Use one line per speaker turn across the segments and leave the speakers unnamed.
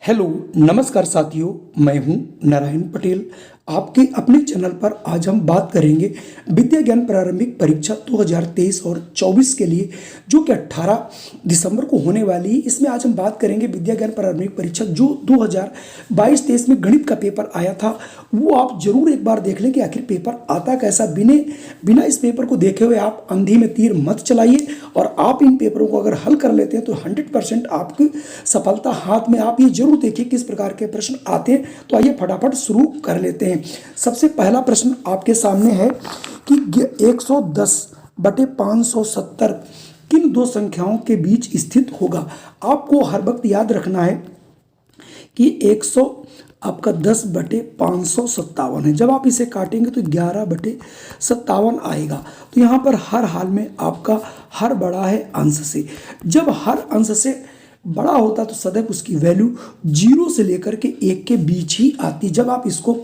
Hello नमस्कार साथियों, मैं हूं नारायण पटेल। आपके अपने चैनल पर आज हम बात करेंगे विद्या ज्ञान प्रारंभिक परीक्षा 2023 और 24 के लिए, जो कि 18 दिसंबर को होने वाली है। इसमें आज हम बात करेंगे विद्या ज्ञान प्रारंभिक परीक्षा जो 2022-23 में गणित का पेपर आया था, वो आप जरूर एक बार देख लें कि आखिर पेपर आता कैसा। बिना इस पेपर को देखे हुए आप अंधी में तीर मत चलाइए, और आप इन पेपरों को अगर हल कर लेते हैं तो 100% आपकी सफलता हाथ में। आप ये जरूर देखिए किस प्रकार के प्रश्न आते हैं। तो आइए फटाफट शुरू कर लेते हैं। सबसे पहला प्रश्न आपके सामने है कि 110/570 किन दो संख्याओं के बीच स्थित होगा। आपको हर वक्त याद रखना है कि 110/557 है। जब आप इसे काटेंगे तो 11/57 आएगा। तो यहाँ पर हर हाल में आपका हर बड़ा है अंश से। जब हर अंश से बड़ा होता तो सदैव उसकी वैल्यू 0 से लेकर के 1 के बीच ही आती। जब आप इसको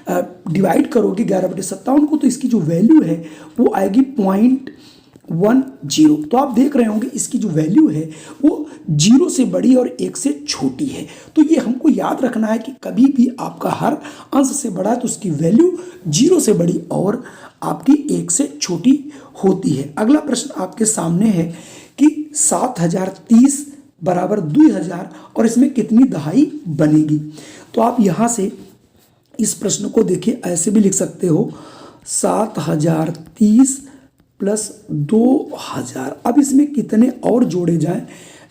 डिवाइड करोगे 11/57 को, तो इसकी जो वैल्यू है वो आएगी 0.10। तो आप देख रहे होंगे इसकी जो वैल्यू है वो 0 से बड़ी और 1 से छोटी है। तो ये हमको याद रखना है कि कभी भी आपका हर अंश से बड़ा है तो उसकी वैल्यू 0 से बड़ी और आपकी 1 से छोटी होती है। अगला प्रश्न आपके सामने है कि 7030 बराबर 2000 और इसमें कितनी दहाई बनेगी। तो आप यहाँ से इस प्रश्न को देखिए, ऐसे भी लिख सकते हो 7030 प्लस 2000। अब इसमें कितने और जोड़े जाएं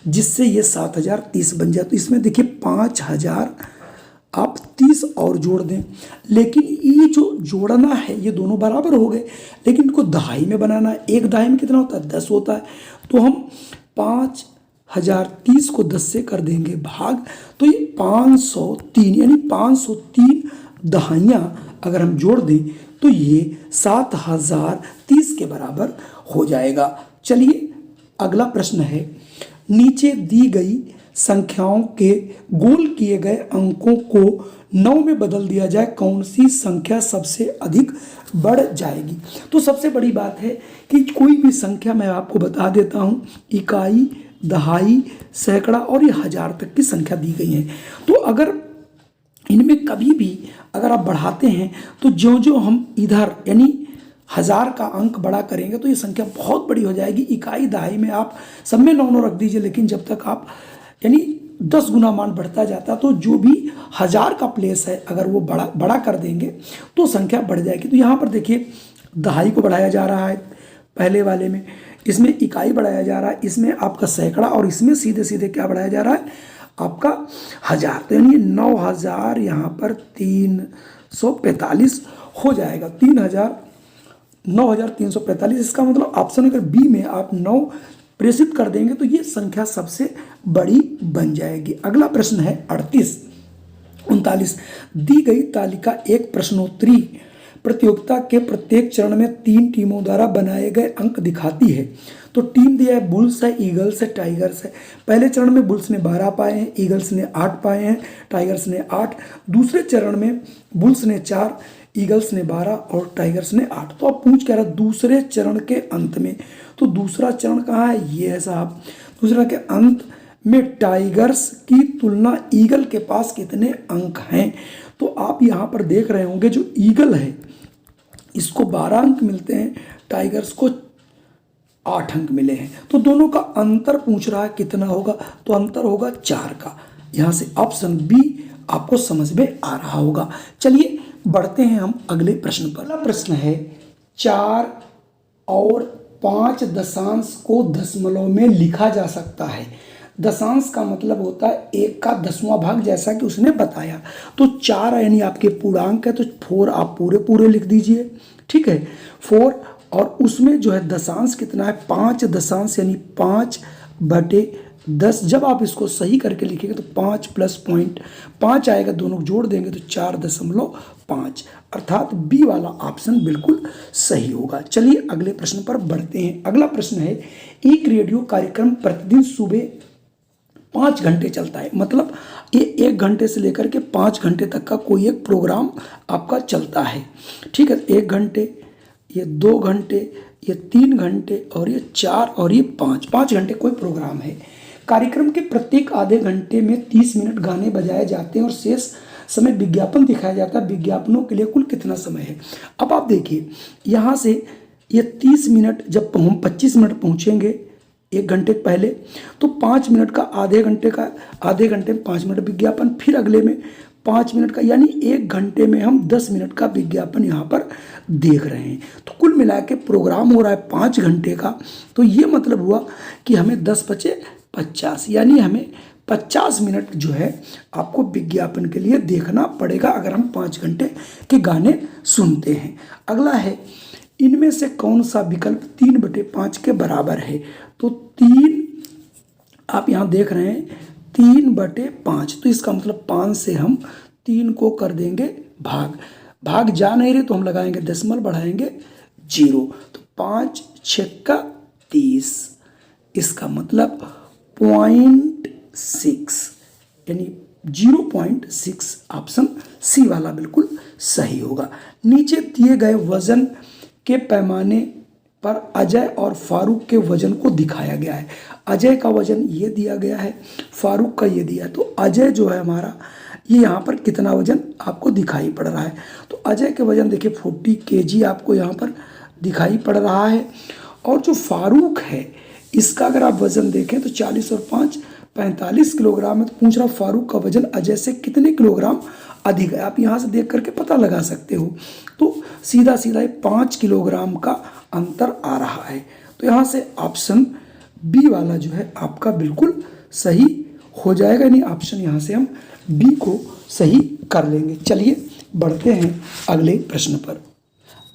जिससे ये 7030 बन जाए। तो इसमें देखिए 5000 आप 30 और जोड़ दें। लेकिन ये जो जोड़ना है ये दोनों बराबर हो गए, लेकिन इनको दहाई में बनाना है। एक दहाई में कितना होता है? 10 होता है। तो हम 5030 को 10 से कर देंगे भाग, तो ये 503, यानी 503 दहाइयाँ अगर हम जोड़ दें तो ये 7030 के बराबर हो जाएगा। चलिए अगला प्रश्न है, नीचे दी गई संख्याओं के गोल किए गए अंकों को 9 में बदल दिया जाए, कौन सी संख्या सबसे अधिक बढ़ जाएगी। तो सबसे बड़ी बात है कि कोई भी संख्या, मैं आपको बता देता हूँ, इकाई, दहाई, सैकड़ा और ये हजार तक की संख्या दी गई है। तो अगर इनमें कभी भी अगर आप बढ़ाते हैं तो जो जो हम इधर यानी हजार का अंक बड़ा करेंगे तो ये संख्या बहुत बड़ी हो जाएगी। इकाई दहाई में आप सब में 9 रख दीजिए, लेकिन जब तक आप यानी 10 गुना मान बढ़ता जाता, तो जो भी हजार का प्लेस है अगर वो बड़ा कर देंगे तो संख्या बढ़ जाएगी। तो यहाँ पर देखिए दहाई को बढ़ाया जा रहा है पहले वाले में, इसमें इकाई बढ़ाया जा रहा है, इसमें आपका सैकड़ा, और इसमें सीधे सीधे क्या बढ़ाया जा रहा है? आपका हजार। तो यानी 9000 यहाँ पर 345 हो जाएगा। 9345। इसका मतलब ऑप्शन अगर बी में आप 9 प्रेषित कर देंगे तो ये संख्या सबसे बड़ी बन जाएगी। अगला प्रश्न है 39 दी गई तालिका एक प्रश्नोत्तरी प्रतियोगिता के प्रत्येक चरण में 3 टीमों द्वारा बनाए गए अंक दिखाती है। तो टीम दिया है, बुल्स है, ईगल्स है, टाइगर्स है। पहले चरण में बुल्स ने 12 पाए हैं, ईगल्स ने 8 पाए हैं, टाइगर्स ने 8। दूसरे चरण में बुल्स ने 4, ईगल्स ने 12 और टाइगर्स ने 8। तो अब पूछ क्या रहा दूसरे चरण के अंत में। तो दूसरा चरण कहाँ है? ये है साहब। दूसरा के अंत में टाइगर्स की तुलना ईगल के पास कितने अंक हैं। तो आप यहाँ पर देख रहे होंगे जो ईगल है इसको 12 अंक मिलते हैं, टाइगर्स को 8 अंक मिले हैं। तो दोनों का अंतर पूछ रहा है कितना होगा, तो अंतर होगा 4 का। यहाँ से ऑप्शन बी आपको समझ में आ रहा होगा। चलिए बढ़ते हैं हम अगले प्रश्न पर। अगला प्रश्न है 4 और 5 दशांश को दशमलव में लिखा जा सकता है। दशांश का मतलब होता है 1 का 10वां भाग, जैसा कि उसने बताया। तो 4 यानी आपके पूर्णांक है, तो 4 आप पूरे लिख दीजिए, ठीक है। 4 और उसमें जो है दशांश कितना है? 5 दशांश, यानी 5/10। जब आप इसको सही करके लिखेंगे तो 5 प्लस 0.5 आएगा, दोनों जोड़ देंगे तो 4.5, अर्थात बी वाला ऑप्शन बिल्कुल सही होगा। चलिए अगले प्रश्न पर बढ़ते हैं। अगला प्रश्न है, एक रेडियो कार्यक्रम प्रतिदिन सुबह 5 घंटे चलता है। मतलब ये 1 घंटे से लेकर के 5 घंटे तक का कोई एक प्रोग्राम आपका चलता है, ठीक है। 1 घंटे, ये 2 घंटे, ये 3 घंटे और ये 4 और ये 5 घंटे कोई प्रोग्राम है। कार्यक्रम के प्रत्येक आधे घंटे में 30 मिनट गाने बजाए जाते हैं और शेष समय विज्ञापन दिखाया जाता है। विज्ञापनों के लिए कुल कितना समय है? अब आप देखिए यहाँ से ये 30 मिनट, जब हम 25 मिनट पहुँचेंगे 1 घंटे पहले, तो 5 मिनट का आधे घंटे में 5 मिनट विज्ञापन, फिर अगले में 5 मिनट का, यानी 1 घंटे में हम 10 मिनट का विज्ञापन यहाँ पर देख रहे हैं। तो कुल मिला के प्रोग्राम हो रहा है 5 घंटे का। तो ये मतलब हुआ कि हमें 10 बचे 50, यानी हमें 50 मिनट जो है आपको विज्ञापन के लिए देखना पड़ेगा अगर हम 5 घंटे के गाने सुनते हैं। अगला है, इनमें से कौन सा विकल्प 3/5 के बराबर है? तो 3 आप यहाँ देख रहे हैं 3/5, तो इसका मतलब 5 से हम 3 को कर देंगे भाग जा नहीं रहे तो हम लगाएंगे दशमलव, बढ़ाएंगे 0, तो 5 6 30, इसका मतलब 0.6, यानी 0.6। ऑप्शन सी वाला बिल्कुल सही होगा। नीचे दिए गए वजन के पैमाने पर अजय और फारूक के वजन को दिखाया गया है। अजय का वजन ये दिया गया है, फारूक का ये दिया है। तो अजय जो है हमारा, ये यहाँ पर कितना वजन आपको दिखाई पड़ रहा है? तो अजय के वजन देखिए 40 kg आपको यहाँ पर दिखाई पड़ रहा है। और जो फारूक है इसका अगर आप वजन देखें तो 40 और 5 45 किलोग्राम है। तो पूछ रहा फारूक का वजन अजय से कितने किलोग्राम अधिक है? आप यहाँ से देख करके पता लगा सकते हो। तो सीधा सीधा 5 किलोग्राम का अंतर आ रहा है। तो यहाँ से ऑप्शन बी वाला जो है आपका बिल्कुल सही हो जाएगा, यानी ऑप्शन यहाँ से हम बी को सही कर लेंगे। चलिए बढ़ते हैं अगले प्रश्न पर।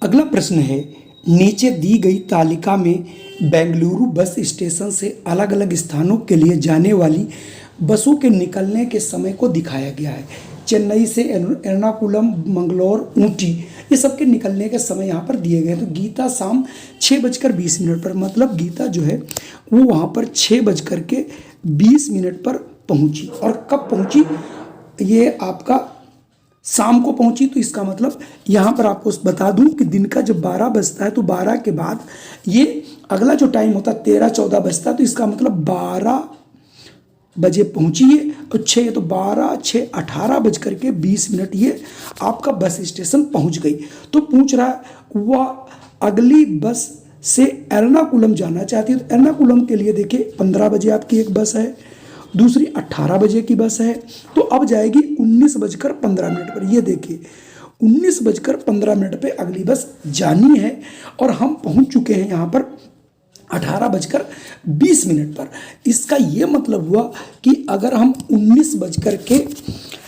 अगला प्रश्न है, नीचे दी गई तालिका में बेंगलुरु बस स्टेशन से अलग अलग स्थानों के लिए जाने वाली बसों के निकलने के समय को दिखाया गया है। चेन्नई से एर्नाकुलम, मंगलोर, ऊटी, ये सब के निकलने के समय यहाँ पर दिए गए हैं। तो गीता शाम 6:20 पर, मतलब गीता जो है वो वहाँ पर 6:20 पर पहुँची। और कब पहुँची? ये आपका शाम को पहुंची। तो इसका मतलब यहाँ पर आपको बता दूं कि दिन का जब 12 बजता है तो 12 के बाद ये अगला जो टाइम होता है 13-14 बजता है। तो इसका मतलब 12 बजे पहुंची है। और 6 तो 12 6 18:20 ये आपका बस स्टेशन पहुंच गई। तो पूछ रहा है वह अगली बस से एर्नाकुलम जाना चाहती है। तो एर्नाकुलम के लिए देखिए 15 बजे आपकी एक बस है, दूसरी 18 बजे की बस है। तो अब जाएगी 19:15 पर। ये देखिए 19:15 पे अगली बस जानी है और हम पहुंच चुके हैं यहाँ पर 18:20 पर। इसका ये मतलब हुआ कि अगर हम 19 बजकर के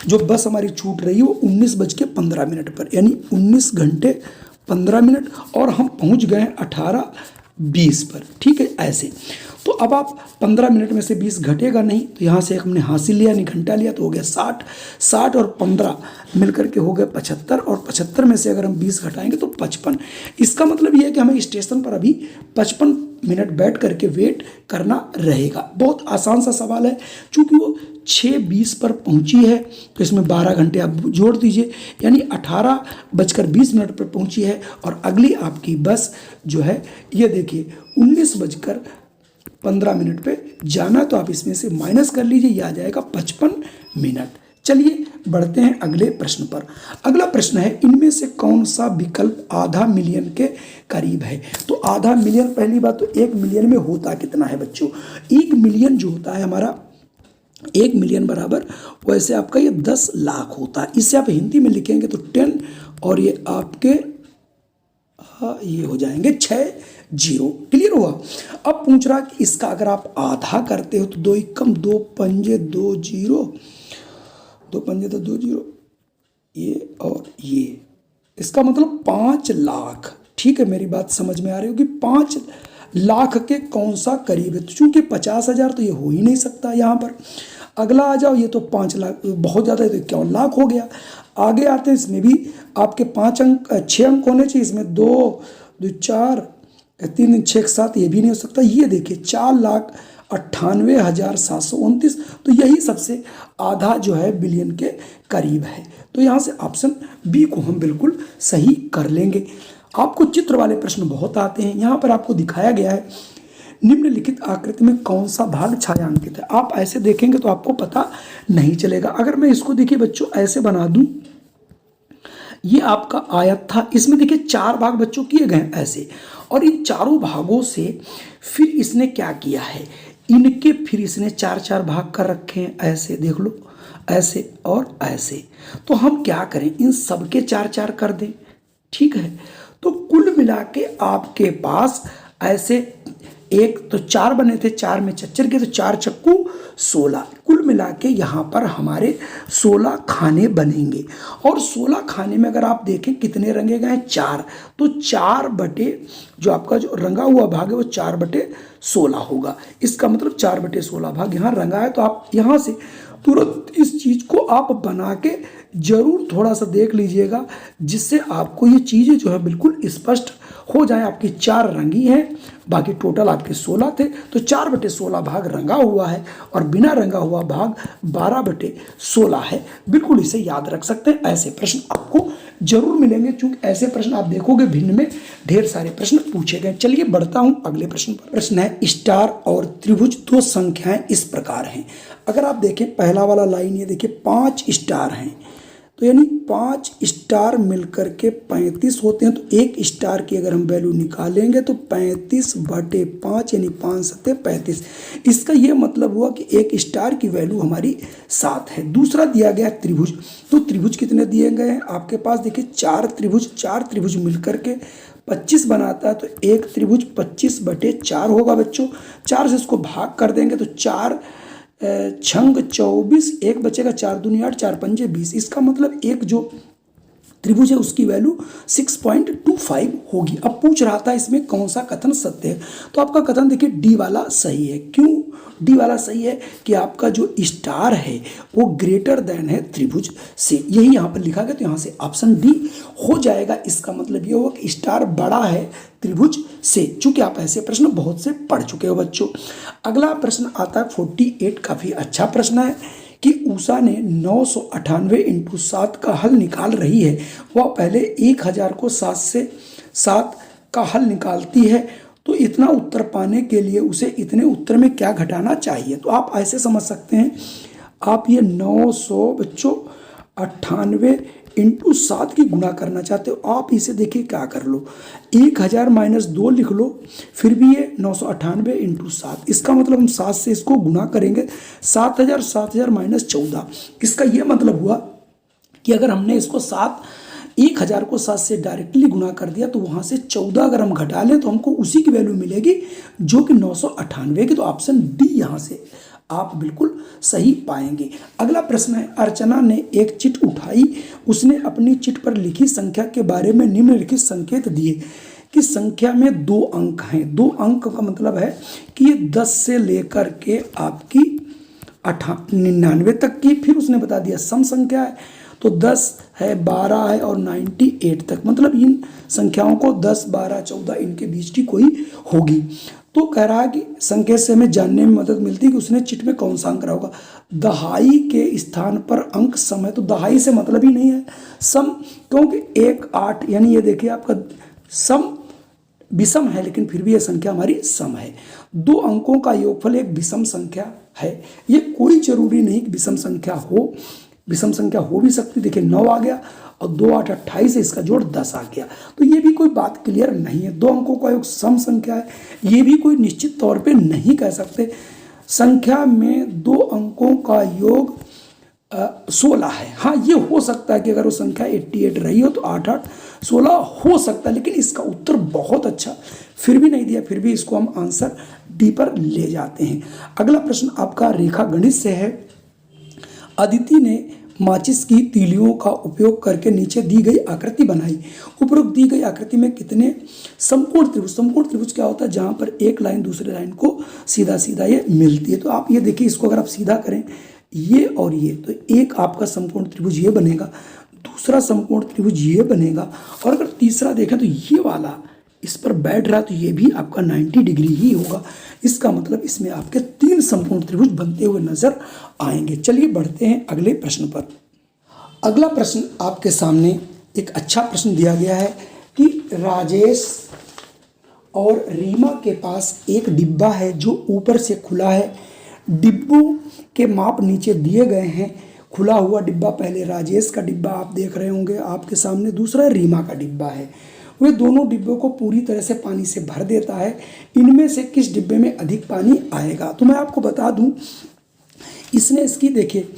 जो बस हमारी छूट रही है वो 19:15 पर, यानी 19 घंटे 15 मिनट, और हम पहुंच गए 18:20 पर। ठीक है, ऐसे। तो अब आप 15 मिनट में से 20 घटेगा नहीं, तो यहाँ से हमने हासिल लिया, यानी घंटा लिया, तो हो गया 60। 60 और 15 मिलकर के हो गए 75, और 75 में से अगर हम 20 घटाएंगे तो 55। इसका मतलब ये है कि हमें स्टेशन पर अभी 55 मिनट बैठ करके वेट करना रहेगा। बहुत आसान सा सवाल है। चूँकि वो 6:20 पर पहुंची है तो इसमें 12 घंटे आप जोड़ दीजिए, यानी 18:20 पर पहुंची है। और अगली आपकी बस जो है ये देखिए 19:15 पे जाना, तो आप इसमें से माइनस कर लीजिए, यह आ जाएगा 55 मिनट। चलिए बढ़ते हैं अगले प्रश्न पर। अगला प्रश्न है, इनमें से कौन सा विकल्प आधा मिलियन के करीब है? तो आधा मिलियन, पहली बात तो 1 मिलियन में होता कितना है बच्चों? 1 मिलियन जो होता है हमारा, 1 मिलियन बराबर वैसे आपका ये 10 लाख होता है। इसे आप हिंदी में लिखेंगे तो 10, और ये आपके ये हो जाएंगे 6 0। क्लियर हुआ? अब पूछ रहा कि इसका अगर आप आधा करते हो तो 2 एकम 2 पंजे 2 0, 2 पंजे तो 2 0, ये और ये, इसका मतलब 5 लाख। ठीक है, मेरी बात समझ में आ रही होगी। 5 लाख के कौन सा करीब है? तो चूंकि 50,000 तो ये हो ही नहीं सकता यहाँ पर। अगला आ जाओ, ये तो 5 लाख बहुत ज़्यादा है, तो 51 लाख हो गया। आगे आते हैं, इसमें भी आपके 6 अंक होने चाहिए। इसमें 2 2 4 3 6 7, ये भी नहीं हो सकता। ये देखिए 4,98,729, तो यही सबसे आधा जो है बिलियन के करीब है। तो यहाँ से ऑप्शन बी को हम बिल्कुल सही कर लेंगे। आपको चित्र वाले प्रश्न बहुत आते हैं। यहाँ पर आपको दिखाया गया है निम्नलिखित आकृति में कौन सा भाग छायांकित है। आप ऐसे देखेंगे तो आपको पता नहीं चलेगा। अगर मैं इसको देखिए बच्चों ऐसे बना दूं, ये आपका आयत था, इसमें देखिए 4 भाग बच्चों किए गए ऐसे, और इन चारों भागों से फिर इसने क्या किया है, इनके फिर इसने 4-4 भाग कर रखे हैं ऐसे, देख लो ऐसे और ऐसे। तो हम क्या करें, इन सबके 4-4 कर दें, ठीक है। तो कुल मिला के आपके पास ऐसे एक तो 4 बने थे, 4 में चच्चर के, तो 4 चक्कू 16, कुल मिला के यहाँ पर हमारे 16 खाने बनेंगे। और 16 खाने में अगर आप देखें कितने रंगे गए हैं, 4, तो 4 बटे जो आपका जो रंगा हुआ भाग है वो 4/16 होगा। इसका मतलब 4/16 भाग यहाँ रंगा है। तो आप यहाँ से तुरंत इस चीज़ को आप बना के जरूर थोड़ा सा देख लीजिएगा, जिससे आपको ये चीज़ें जो है बिल्कुल स्पष्ट हो जाए। आपकी 4 रंगी हैं, बाकी टोटल आपके 16 थे, तो 4/16 भाग रंगा हुआ है और बिना रंगा हुआ भाग 12/16 है। बिल्कुल इसे याद रख सकते हैं। ऐसे प्रश्न आपको जरूर मिलेंगे, क्योंकि ऐसे प्रश्न आप देखोगे भिन्न में ढेर सारे प्रश्न पूछे गए। चलिए बढ़ता हूं अगले प्रश्न पर। प्रश्न है स्टार और त्रिभुज दो संख्याएं इस प्रकार हैं। अगर आप देखें पहला वाला लाइन, ये देखिए 5 स्टार हैं, तो यानी 5 स्टार मिलकर के 35 होते हैं। तो एक स्टार की अगर हम वैल्यू निकालेंगे तो 35/5 यानी 5×7=35। इसका ये मतलब हुआ कि एक स्टार की वैल्यू हमारी 7 है। दूसरा दिया गया त्रिभुज, तो त्रिभुज कितने दिए गए हैं आपके पास, देखिए 4 त्रिभुज मिलकर के 25 बनाता है। तो एक त्रिभुज 25/4 होगा बच्चों। 4 से इसको भाग कर देंगे तो 4 छंग 24, एक बचेगा, 4 दूनी 8, 4 पंजे 20। इसका मतलब एक जो त्रिभुज है उसकी वैल्यू 6.25 होगी। अब पूछ रहा था इसमें कौन सा कथन सत्य है, तो आपका कथन देखिए डी वाला सही है। क्यों डी वाला सही है कि आपका जो स्टार है वो ग्रेटर देन है त्रिभुज से, यही यहाँ पर लिखा गया, तो यहाँ से ऑप्शन डी हो जाएगा। इसका मतलब ये होगा कि स्टार बड़ा है त्रिभुज से, चूंकि आप ऐसे प्रश्न बहुत से पढ़ चुके हो बच्चों। अगला प्रश्न आता है 48, काफी अच्छा प्रश्न है कि उषा ने 998 × 7 का हल निकाल रही है। वह पहले 1000 को 7 से 7 का हल निकालती है, तो इतना उत्तर पाने के लिए उसे इतने उत्तर में क्या घटाना चाहिए। तो आप ऐसे समझ सकते हैं, आप ये 900 बच्चों 98 × 7 की गुणा करना चाहते हो। आप इसे देखिए क्या कर लो, 1000 - 2 लिख लो, फिर भी ये 998 × 7। इसका मतलब हम 7 से इसको गुणा करेंगे, 7000 -14। इसका ये मतलब हुआ कि अगर हमने इसको 1000 को 7 से डायरेक्टली गुणा कर दिया, तो वहाँ से 14 अगर हम घटा लें तो हमको उसी की वैल्यू मिलेगी जो कि 998 की। तो ऑप्शन डी यहाँ से आप बिल्कुल सही पाएंगे। अगला प्रश्न है, अर्चना ने एक चिट उठाई, उसने अपनी चिट पर लिखी संख्या के बारे में निम्नलिखित संकेत दिए कि संख्या में 2 अंक हैं। 2 अंक का मतलब है कि ये 10 से लेकर के आपकी 99 तक की, फिर उसने बता दिया सम संख्या है, तो 10 है, 12 है और 98 तक, मतलब इन संख्याओं को 10, 12, 14 इनके बीच की कोई होगी। तो कह रहा है कि संकेत से हमें जानने में मदद मिलती है कि उसने चिट में कौन सा अंक रहा होगा। दहाई के स्थान पर अंक सम है, तो दहाई से मतलब ही नहीं है सम, क्योंकि 1, 8 यानी ये देखिए आपका सम विषम है, लेकिन फिर भी ये संख्या हमारी सम है। 2 अंकों का योगफल एक विषम संख्या है। ये कोई जरूरी नहीं कि विषम संख्या हो, विषम संख्या हो भी सकती। देखिए 9 आ गया और 2, 8, 28 है, इसका जोड़ 10 आ गया, तो ये भी कोई बात क्लियर नहीं है। 2 अंकों का योग सम संख्या है, ये भी कोई निश्चित तौर पे नहीं कह सकते। संख्या में 2 अंकों का योग 16 है। हाँ, ये हो सकता है कि अगर वो संख्या 88 रही हो तो 8, 8, 16 हो सकता है, लेकिन इसका उत्तर बहुत अच्छा फिर भी नहीं दिया, फिर भी इसको हम आंसर डी पर ले जाते हैं। अगला प्रश्न आपका रेखा गणित से है। अदिति ने माचिस की तीलियों का उपयोग करके नीचे दी गई आकृति बनाई। उपरोक्त दी गई आकृति में कितने समकोण त्रिभुज क्या होता है, जहां पर एक लाइन दूसरे लाइन को सीधा सीधा ये मिलती है। तो आप ये देखिए, इसको अगर आप सीधा करें ये और ये, तो एक आपका समकोण त्रिभुज ये बनेगा, दूसरा समकोण त्रिभुज ये बनेगा, और अगर तीसरा देखें तो ये वाला इस पर बैठ रहा है तो ये भी आपका 90 डिग्री ही होगा। इसका मतलब इसमें आपके 3 समकोण त्रिभुज बनते हुए नजर आएंगे। चलिए बढ़ते हैं अगले प्रश्न पर। अगला प्रश्न आपके सामने एक अच्छा प्रश्न दिया गया है कि राजेश और रीमा के पास एक डिब्बा है जो ऊपर से खुला है। डिब्बों के माप नीचे दिए गए हैं। खुला हुआ डिब्बा पहले राजेश का डिब्बा आप देख रहे होंगे आपके सामने, दूसरा रीमा का डिब्बा है। वे दोनों डिब्बों को पूरी तरह से पानी से भर देता है। इनमें से किस डिब्बे में अधिक पानी आएगा? तो मैं आपको बता दूं, इसने इसकी देखिए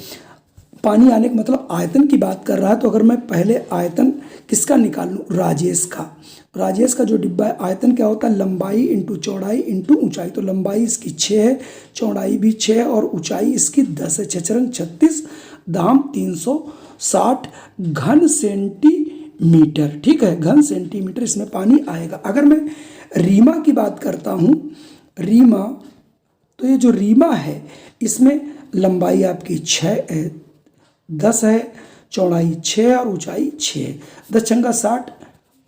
पानी आने का मतलब आयतन की बात कर रहा है। तो अगर मैं पहले आयतन किसका निकाल लूँ? राजेश का। राजेश का जो डिब्बा है, आयतन क्या होता है? लंबाई इंटू चौड़ाई इंटू ऊंचाई। तो लंबाई इसकी 6 है, चौड़ाई भी 6 है और ऊंचाई इसकी 10 है। 6 36 दाम 360 घन सेंटीमीटर। ठीक है, घन सेंटीमीटर इसमें पानी आएगा। अगर मैं रीमा की बात करता हूँ, रीमा, तो ये जो रीमा है इसमें लंबाई आपकी 10 है, चौड़ाई 6 है और ऊंचाई 6 है। 10 छंगा 60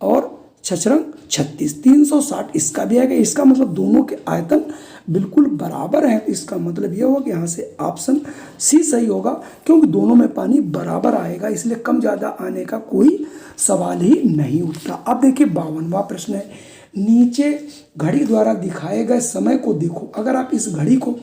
और 6 36, 360 इसका भी आएगा। इसका मतलब दोनों के आयतन बिल्कुल बराबर हैं। इसका मतलब यह होगा कि यहाँ से ऑप्शन सी सही होगा, क्योंकि दोनों में पानी बराबर आएगा, इसलिए कम ज़्यादा आने का कोई सवाल ही नहीं उठता। अब देखिए 52वां प्रश्न है। नीचे घड़ी द्वारा दिखाए गए समय को देखो। अगर आप इस घड़ी को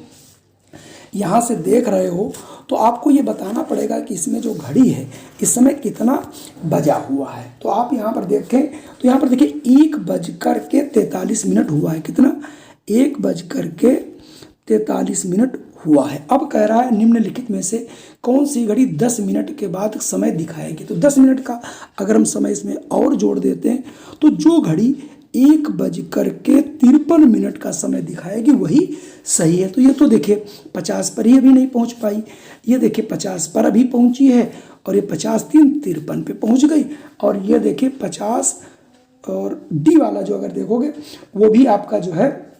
यहाँ से देख रहे हो तो आपको ये बताना पड़ेगा कि इसमें जो घड़ी है इस समय कितना बजा हुआ है। तो आप यहाँ पर देखें तो यहाँ पर देखिए 1:43 हुआ है। कितना? 1:43 हुआ है। अब कह रहा है निम्नलिखित में से कौन सी घड़ी 10 मिनट के बाद समय दिखाएगी? तो 10 मिनट का अगर हम समय इसमें और जोड़ देते हैं तो जो घड़ी 1:53 का समय दिखाएगी वही सही है। तो ये तो देखिए 50 पर ही अभी नहीं पहुंच पाई, ये देखिए 50 पर अभी पहुंची है और ये 50 3 53 पे पहुंच गई। और ये देखिए 50 और डी वाला जो अगर देखोगे वो भी आपका जो है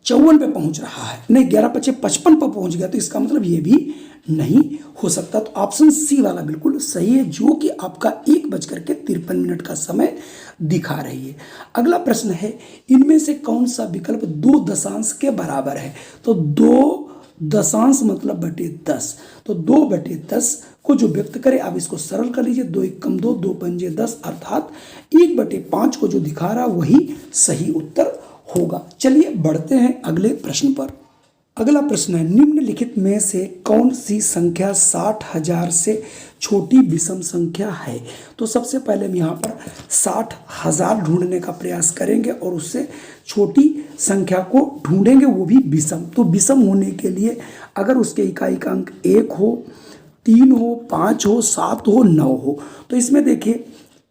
54 पे पहुंच रहा है, नहीं 11 × 55 पर पहुंच गया। तो इसका मतलब ये भी नहीं हो सकता। तो ऑप्शन सी वाला बिल्कुल सही है, जो कि आपका 1:53 का समय दिखा रही है। अगला प्रश्न है, इनमें से कौन सा विकल्प 2 दशांश के बराबर है? तो 2 दशांश मतलब बटे 10। तो 2/10 को जो व्यक्त करे, आप इसको सरल कर लीजिए। 2 × 1 = 2, 2 × 5 = 10, अर्थात 1/5 को जो दिखा रहा वही सही उत्तर होगा। चलिए बढ़ते हैं अगले प्रश्न पर। अगला प्रश्न है, निम्नलिखित में से कौन सी संख्या 60,000 से छोटी विषम संख्या है? तो सबसे पहले हम यहाँ पर 60,000 ढूंढने का प्रयास करेंगे और उससे छोटी संख्या को ढूंढेंगे, वो भी विषम। तो विषम होने के लिए अगर उसके इकाई का अंक 1 हो, 3 हो, 5 हो, 7 हो, 9 हो, तो इसमें देखिए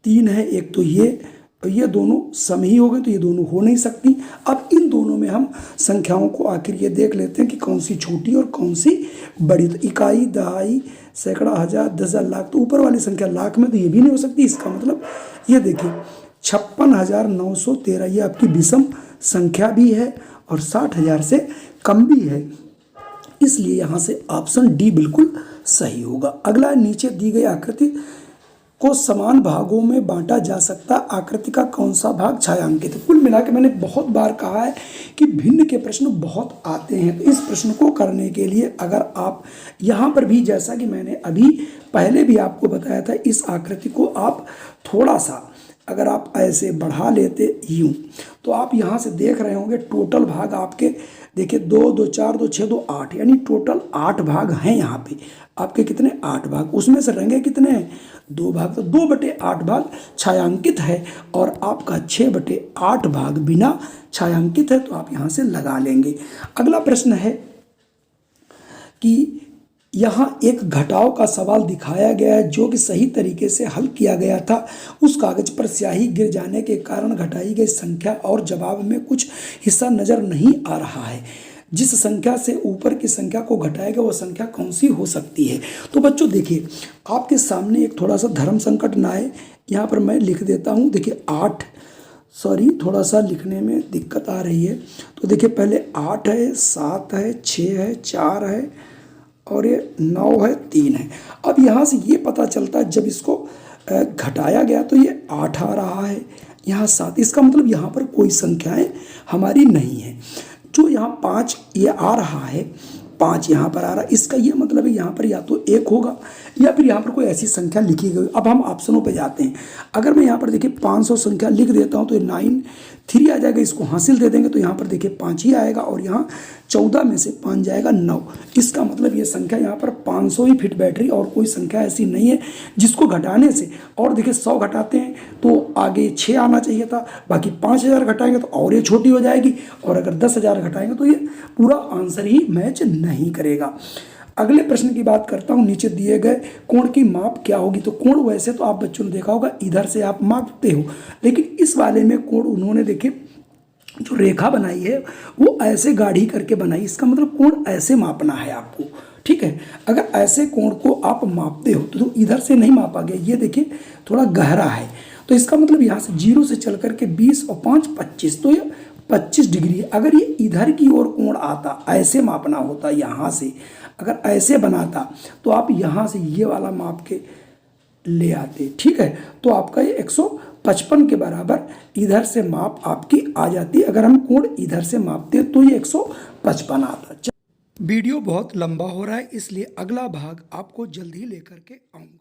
3 है एक, तो ये दोनों सम ही हो गए, तो ये दोनों हो नहीं सकती। अब इन दोनों में हम संख्याओं को आखिर ये देख लेते हैं कि कौन सी छोटी और कौन सी बड़ी। तो इकाई, दहाई, सैकड़ा, हजार, 10,000, लाख, तो ऊपर वाली संख्या लाख में तो ये भी नहीं हो सकती। इसका मतलब ये देखिए 56,913 ये आपकी विषम संख्या भी है और 60,000 से कम भी है, इसलिए यहाँ से ऑप्शन डी बिल्कुल सही होगा। अगला, नीचे दी गई आकृति को समान भागों में बांटा जा सकता, आकृति का कौन सा भाग छायांकित है? कुल मिला के मैंने बहुत बार कहा है कि भिन्न के प्रश्न बहुत आते हैं। तो इस प्रश्न को करने के लिए अगर आप यहाँ पर भी, जैसा कि मैंने अभी पहले भी आपको बताया था, इस आकृति को आप थोड़ा सा अगर आप ऐसे बढ़ा लेते यूँ, तो आप यहाँ से देख रहे होंगे टोटल भाग आपके देखिए 2, 2, 4, 2, 6, 2, 8, यानी टोटल 8 भाग हैं यहाँ पे आपके। कितने? 8 भाग। उसमें से रंगे कितने हैं? 2 भाग। तो 2/8 भाग छायांकित है और आपका 6/8 भाग बिना छायांकित है, तो आप यहाँ से लगा लेंगे। अगला प्रश्न है कि यहाँ एक घटाव का सवाल दिखाया गया है जो कि सही तरीके से हल किया गया था। उस कागज पर स्याही गिर जाने के कारण घटाई गई संख्या और जवाब में कुछ हिस्सा नजर नहीं आ रहा है। जिस संख्या से ऊपर की संख्या को घटाया गया वो संख्या कौन सी हो सकती है? तो बच्चों देखिए आपके सामने एक थोड़ा सा धर्म संकट ना आए, यहाँ पर मैं लिख देता हूँ। देखिए 8, सॉरी थोड़ा सा लिखने में दिक्कत आ रही है। तो देखिए पहले 8 है, 7 है, 6 है, 4 है और ये 9 है, 3 है। अब यहाँ से ये पता चलता है जब इसको घटाया गया तो ये 8 आ रहा है, यहाँ 7। इसका मतलब यहाँ पर कोई संख्याएं हमारी नहीं है। जो यहाँ 5 ये आ रहा है, 5 यहाँ पर आ रहा है, इसका ये मतलब है यहाँ पर या तो 1 होगा या फिर यहाँ पर कोई ऐसी संख्या लिखी गई। अब हम ऑप्शनों पे जाते हैं। अगर मैं यहाँ पर देखिए 500 संख्या लिख देता हूँ तो ये 9 3 आ जाएगा, इसको हासिल दे देंगे तो यहाँ पर देखिए 5 ही आएगा और यहाँ 14 में से 5 जाएगा 9। इसका मतलब ये संख्या यहाँ पर 500 ही फिट बैठ रही और कोई संख्या ऐसी नहीं है जिसको घटाने से, और देखिए 100 घटाते हैं तो आगे 6 आना चाहिए था, बाकी 5000 घटाएंगे तो और ये छोटी हो जाएगी, और अगर 10,000 घटाएंगे तो ये पूरा आंसर ही मैच नहीं करेगा। अगले प्रश्न की बात करता हूँ। नीचे दिए गए कोण की माप क्या होगी। तो कोण वैसे तो आप बच्चों ने देखा होगा इधर से आप मापते हो, लेकिन इस वाले में कोण उन्होंने देखिए जो रेखा बनाई है वो ऐसे गाढ़ी करके बनाई। इसका मतलब कोण ऐसे मापना है आपको, ठीक है। अगर ऐसे कोण को आप मापते हो तो इधर से नहीं मापा गया, ये देखिए थोड़ा गहरा है, तो इसका मतलब यहाँ से 0 से चल करके 20 और 5 25, तो ये 25 डिग्री है। अगर ये इधर की ओर कोण आता, ऐसे मापना होता, यहाँ से अगर ऐसे बनाता तो आप यहाँ से ये वाला माप के ले आते, ठीक है। तो आपका ये 155 के बराबर इधर से माप आपकी आ जाती। अगर हम कोण इधर से मापते तो ये 155 आता। वीडियो बहुत लंबा हो रहा है, इसलिए अगला भाग आपको जल्द ही लेकर के आऊँगा।